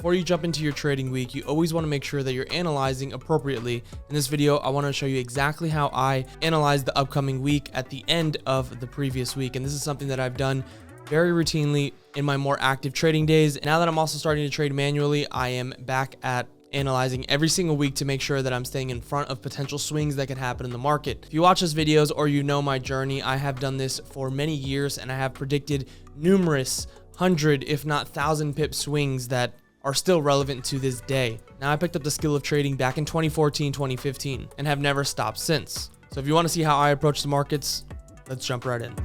Before you jump into your trading week, you always want to make sure that you're analyzing appropriately. In this video, I want to show you exactly how I analyze the upcoming week at the end of the previous week. And this is something that I've done very routinely in my more active trading days. Now that I'm also starting to trade manually, I am back at analyzing every single week to make sure that I'm staying in front of potential swings that could happen in the market. If you watch this videos or you know my journey, I have done this for many years and I have predicted numerous 100, if not 1,000 pip swings that are still relevant to this day. Now, I picked up the skill of trading back in 2014, 2015 and have never stopped since. So if you want to see how I approach the markets, let's jump right in.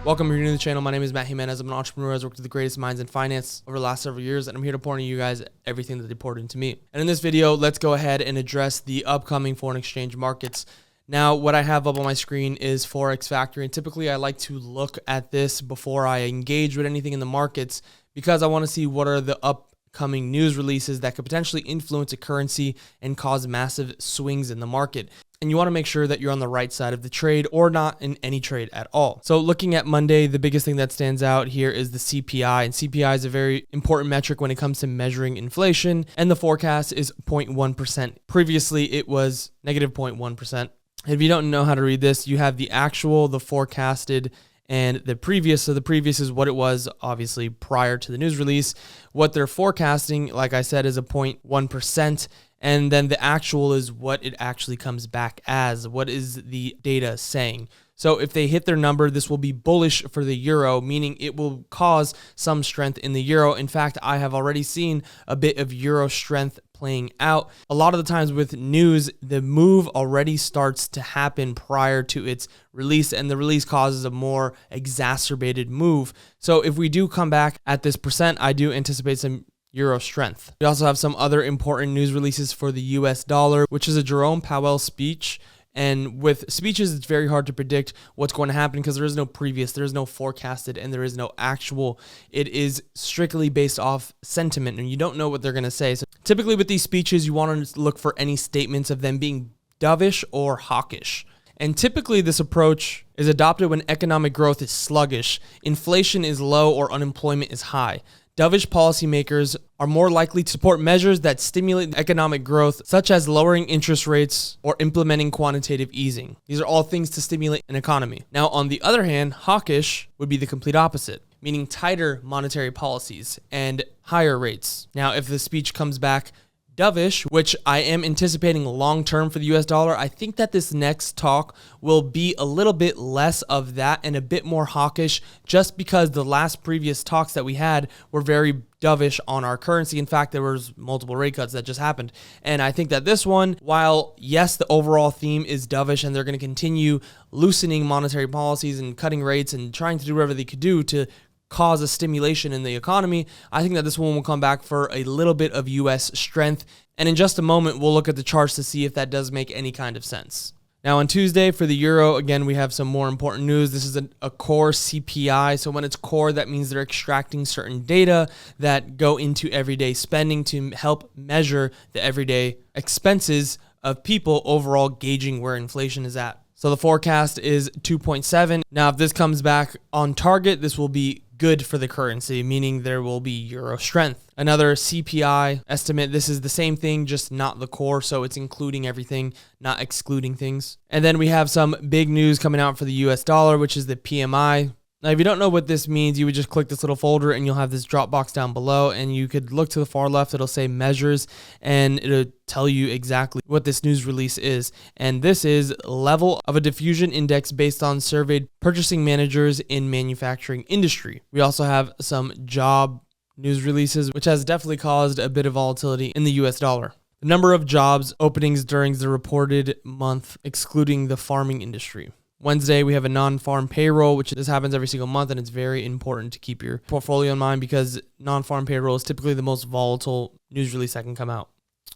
Welcome, if you're new to the channel. My name is Matt Jimenez. I'm an entrepreneur. I've worked with the greatest minds in finance over the last several years, and I'm here to pour into you guys everything that they poured into me. And in this video, let's go ahead and address the upcoming foreign exchange markets. Now, what I have up on my screen is Forex Factory, and typically I like to look at this before I engage with anything in the markets because I want to see what are the upcoming news releases that could potentially influence a currency and cause massive swings in the market. And you want to make sure that you're on the right side of the trade or not in any trade at all. So looking at Monday, the biggest thing that stands out here is the CPI, and CPI is a very important metric when it comes to measuring inflation, and the forecast is 0.1%. Previously, it was negative 0.1%. If you don't know how to read this, you have the actual, the forecasted, and the previous. So the previous is what it was, obviously, prior to the news release. What they're forecasting, like I said, is a 0.1%. And then the actual is what it actually comes back as. What is the data saying? So if they hit their number, this will be bullish for the euro, meaning it will cause some strength in the euro. In fact, I have already seen a bit of euro strength playing out. A lot of the times with news, the move already starts to happen prior to its release, and the release causes a more exacerbated move. So if we do come back at this percent, I do anticipate some euro strength. We also have some other important news releases for the US dollar, which is a Jerome Powell speech. And with speeches, it's very hard to predict what's going to happen because there is no previous, there is no forecasted, and there is no actual. It is strictly based off sentiment, and you don't know what they're going to say. So typically with these speeches, you want to look for any statements of them being dovish or hawkish. And typically this approach is adopted when economic growth is sluggish, inflation is low, or unemployment is high. Dovish policymakers are more likely to support measures that stimulate economic growth, such as lowering interest rates or implementing quantitative easing. These are all things to stimulate an economy. Now, on the other hand, hawkish would be the complete opposite, meaning tighter monetary policies and higher rates. Now, if the speech comes back dovish, which I am anticipating long-term for the US dollar, I think that this next talk will be a little bit less of that and a bit more hawkish, just because the last previous talks that we had were very dovish on our currency. In fact, there was multiple rate cuts that just happened. And I think that this one, while yes, the overall theme is dovish and they're going to continue loosening monetary policies and cutting rates and trying to do whatever they could do to cause a stimulation in the economy, I think that this one will come back for a little bit of US strength. And in just a moment, we'll look at the charts to see if that does make any kind of sense. Now on Tuesday for the euro, again, we have some more important news. This is a core CPI. So when it's core, that means they're extracting certain data that go into everyday spending to help measure the everyday expenses of people, overall gauging where inflation is at. So the forecast is 2.7. Now, if this comes back on target, this will be good for the currency, meaning there will be euro strength. Another CPI estimate, this is the same thing, just not the core, so it's including everything, not excluding things. And then we have some big news coming out for the US dollar, which is the PMI. Now, if you don't know what this means, you would just click this little folder and you'll have this drop box down below, and you could look to the far left, it'll say measures, and it'll tell you exactly what this news release is. And this is level of a diffusion index based on surveyed purchasing managers in manufacturing industry. We also have some job news releases, which has definitely caused a bit of volatility in the US dollar. The number of jobs openings during the reported month, excluding the farming industry. Wednesday, we have a non-farm payroll, which this happens every single month, and it's very important to keep your portfolio in mind because non-farm payroll is typically the most volatile news release that can come out.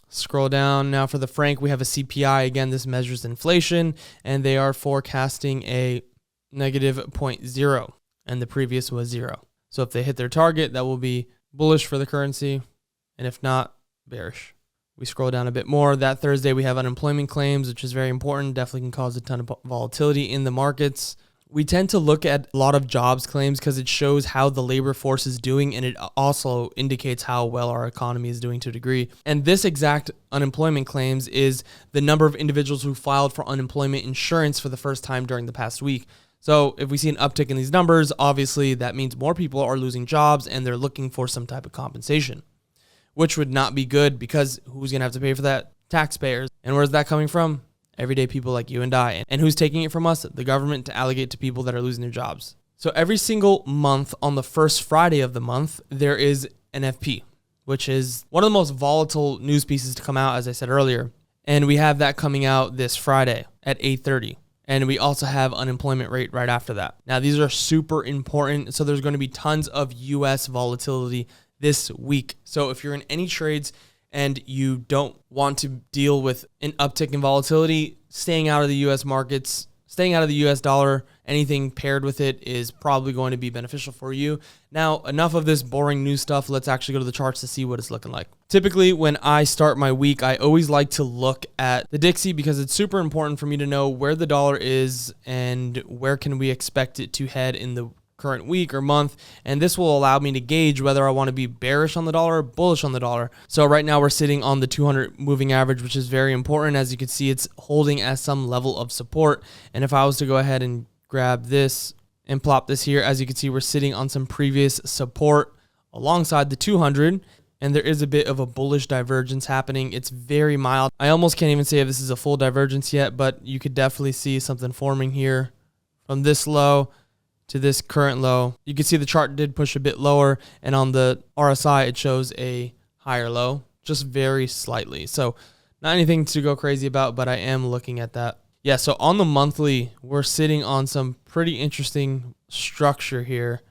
Scroll down now for the franc, we have a CPI. Again, this measures inflation, and they are forecasting a negative 0.0, and the previous was 0. So if they hit their target, that will be bullish for the currency, and if not, bearish. We scroll down a bit more. That Thursday, we have unemployment claims, which is very important. Definitely can cause a ton of volatility in the markets. We tend to look at a lot of jobs claims because it shows how the labor force is doing, and it also indicates how well our economy is doing to a degree. And this exact unemployment claims is the number of individuals who filed for unemployment insurance for the first time during the past week. So if we see an uptick in these numbers, obviously that means more people are losing jobs and they're looking for some type of compensation, which would not be good because who's going to have to pay for that? Taxpayers. And where's that coming from? Everyday people like you and I. And who's taking it from us? The government, to allocate to people that are losing their jobs. So every single month on the first Friday of the month, there is an FP, which is one of the most volatile news pieces to come out, as I said earlier. And we have that coming out this Friday at 8:30. And we also have unemployment rate right after that. Now, these are super important. So there's going to be tons of US volatility this week. So if you're in any trades and you don't want to deal with an uptick in volatility, staying out of the US markets, staying out of the US dollar, anything paired with it is probably going to be beneficial for you. Now, enough of this boring news stuff. Let's actually go to the charts to see what it's looking like. Typically, when I start my week, I always like to look at the Dixie because it's super important for me to know where the dollar is and where can we expect it to head in the current week or month, and this will allow me to gauge whether I want to be bearish on the dollar or bullish on the dollar. So right now we're sitting on the 200 moving average, which is very important. As you can see, it's holding at some level of support, and if I was to go ahead and grab this and plop this here, as you can see, we're sitting on some previous support alongside the 200, and there is a bit of a bullish divergence happening. It's very mild. I almost can't even say if this is a full divergence yet, but you could definitely see something forming here from this low to this current low. You can see the chart did push a bit lower, and on the RSI it shows a higher low, just very slightly. So not anything to go crazy about, but I am looking at that. Yeah, so on the monthly, we're sitting on some pretty interesting structure here,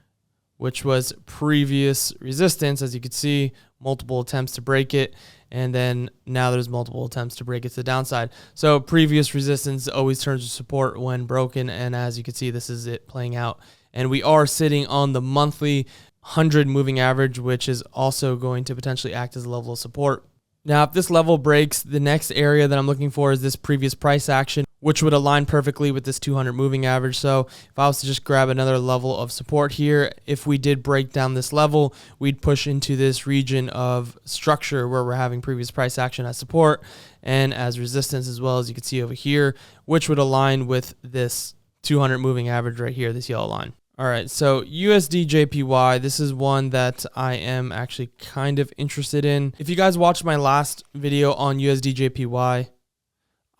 which was previous resistance. As you can see, multiple attempts to break it, and then now there's multiple attempts to break it to the downside. So previous resistance always turns to support when broken, and as you can see, this is it playing out. And we are sitting on the monthly 100 moving average, which is also going to potentially act as a level of support. Now, if this level breaks, the next area that I'm looking for is this previous price action, which would align perfectly with this 200 moving average. So if I was to just grab another level of support here, if we did break down this level, we'd push into this region of structure where we're having previous price action as support and as resistance, as well, as you can see over here, which would align with this 200 moving average right here, this yellow line. All right, so USD JPY, this is one that I am actually kind of interested in. If you guys watched my last video on USD JPY,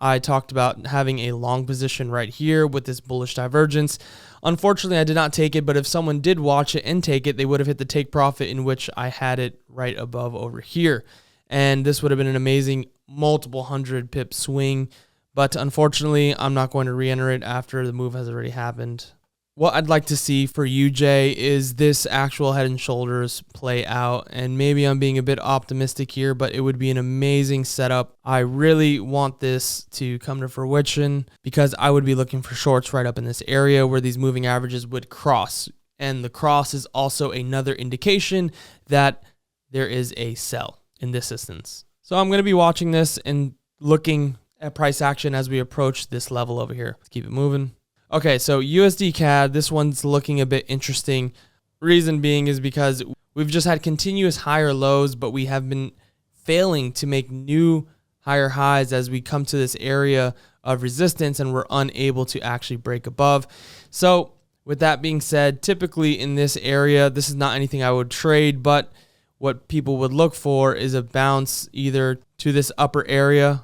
I talked about having a long position right here with this bullish divergence. Unfortunately, I did not take it, but if someone did watch it and take it, they would have hit the take profit in which I had it right above over here. And this would have been an amazing multiple 100 pip swing, but unfortunately, I'm not going to re-enter it after the move has already happened. What I'd like to see for UJ is this actual head and shoulders play out, and maybe I'm being a bit optimistic here, but it would be an amazing setup. I really want this to come to fruition because I would be looking for shorts right up in this area where these moving averages would cross, and the cross is also another indication that there is a sell in this instance. So I'm going to be watching this and looking at price action as we approach this level over here. Let's keep it moving. Okay, so USD CAD, this one's looking a bit interesting. Reason being is because we've just had continuous higher lows, but we have been failing to make new higher highs as we come to this area of resistance, and we're unable to actually break above. So with that being said, typically in this area, this is not anything I would trade, but what people would look for is a bounce either to this upper area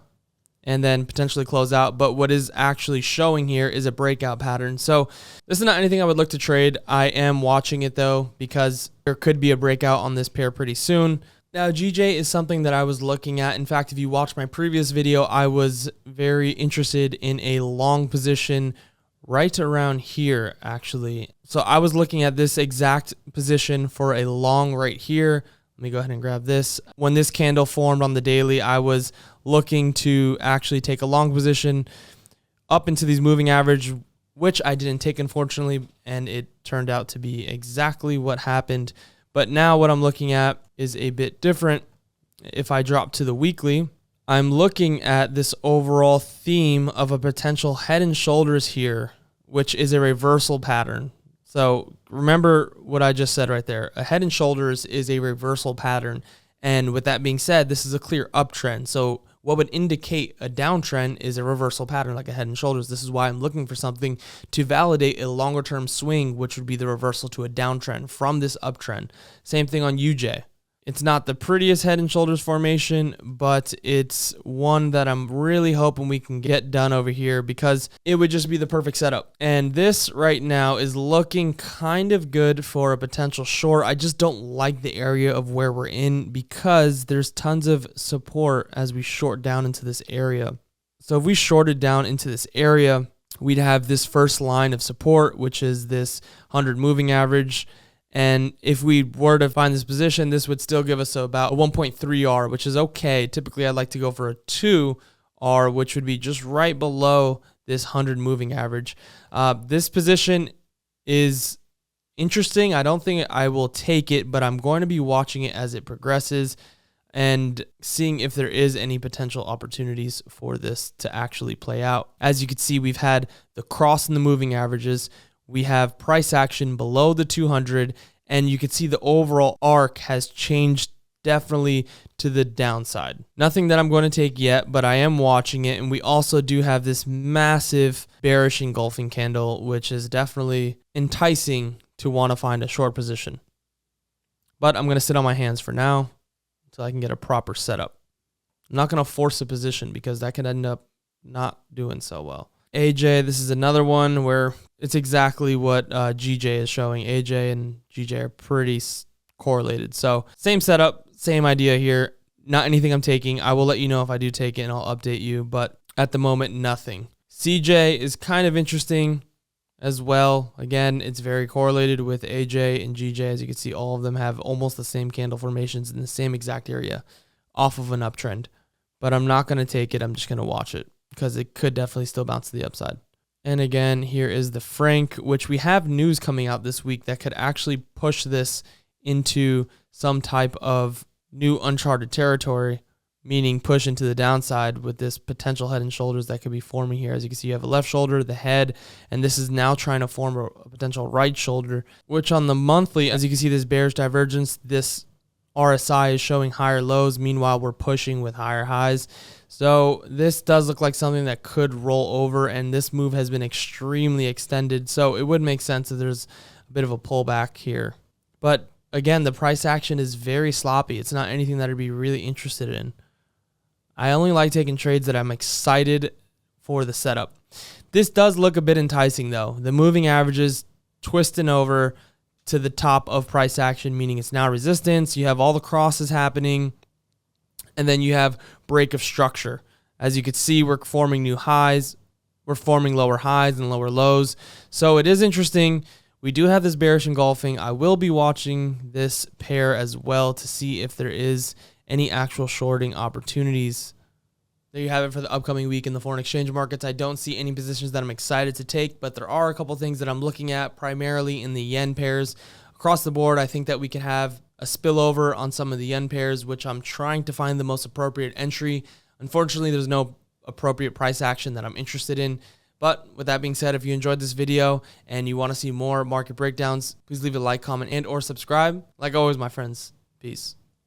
and then potentially close out. But what is actually showing here is a breakout pattern. So this is not anything I would look to trade. I am watching it though, because there could be a breakout on this pair pretty soon. Now, GJ is something that I was looking at. In fact, if you watched my previous video, I was very interested in a long position right around here, actually. So I was looking at this exact position for a long right here. Let me go ahead and grab this. When this candle formed on the daily, I was looking to actually take a long position up into these moving average, which I didn't take, unfortunately, and it turned out to be exactly what happened. But now what I'm looking at is a bit different. If I drop to the weekly, I'm looking at this overall theme of a potential head and shoulders here which is a reversal pattern. So remember what I just said right there. A head and shoulders is a reversal pattern. And with that being said, this is a clear uptrend. So what would indicate a downtrend is a reversal pattern like a head and shoulders. This is why I'm looking for something to validate a longer term swing, which would be the reversal to a downtrend from this uptrend. Same thing on UJ. It's not the prettiest head and shoulders formation, but it's one that I'm really hoping we can get done over here because it would just be the perfect setup. And this right now is looking kind of good for a potential short. I just don't like the area of where we're in because there's tons of support as we short down into this area. So if we shorted down into this area, we'd have this first line of support, which is this 100 moving average. And if we were to find this position, this would still give us about a 1.3R, which is okay. Typically, I'd like to go for a 2R, which would be just right below this 100 moving average. This position is interesting. I don't think I will take it, but I'm going to be watching it as it progresses and seeing if there is any potential opportunities for this to actually play out. As you can see, we've had the cross in the moving averages. We have price action below the 200, and you can see the overall arc has changed definitely to the downside. Nothing that I'm going to take yet, but I am watching it, and we also do have this massive bearish engulfing candle, which is definitely enticing to want to find a short position. But I'm going to sit on my hands for now until I can get a proper setup. I'm not going to force a position because that could end up not doing so well. AJ, this is another one where it's exactly what GJ is showing. AJ and GJ are pretty correlated. So same setup, same idea here. Not anything I'm taking. I will let you know if I do take it and I'll update you. But at the moment, nothing. CJ is kind of interesting as well. Again, it's very correlated with AJ and GJ. As you can see, all of them have almost the same candle formations in the same exact area off of an uptrend. But I'm not going to take it. I'm just going to watch it, because it could definitely still bounce to the upside. And again, here is the Frank, which we have news coming out this week that could actually push this into some type of new uncharted territory, meaning push into the downside with this potential head and shoulders that could be forming here. As you can see, you have a left shoulder, the head, and this is now trying to form a potential right shoulder, which on the monthly, as you can see, this bearish divergence, this RSI is showing higher lows. Meanwhile, we're pushing with higher highs. So this does look like something that could roll over, and this move has been extremely extended. So it would make sense if there's a bit of a pullback here. But again, the price action is very sloppy. It's not anything that I'd be really interested in. I only like taking trades that I'm excited for the setup. This does look a bit enticing though. The moving averages twisting over to the top of price action, meaning it's now resistance. You have all the crosses happening, and then you have break of structure. As you can see, we're forming new highs. We're forming lower highs and lower lows. So it is interesting. We do have this bearish engulfing. I will be watching this pair as well to see if there is any actual shorting opportunities. There you have it for the upcoming week in the foreign exchange markets. I don't see any positions that I'm excited to take, but there are a couple things that I'm looking at, primarily in the yen pairs. Across the board, I think that we can have a spillover on some of the yen pairs, which I'm trying to find the most appropriate entry. Unfortunately, there's no appropriate price action that I'm interested in. But with that being said, if you enjoyed this video and you want to see more market breakdowns, please leave a like, comment, and or subscribe. Like always, my friends, peace.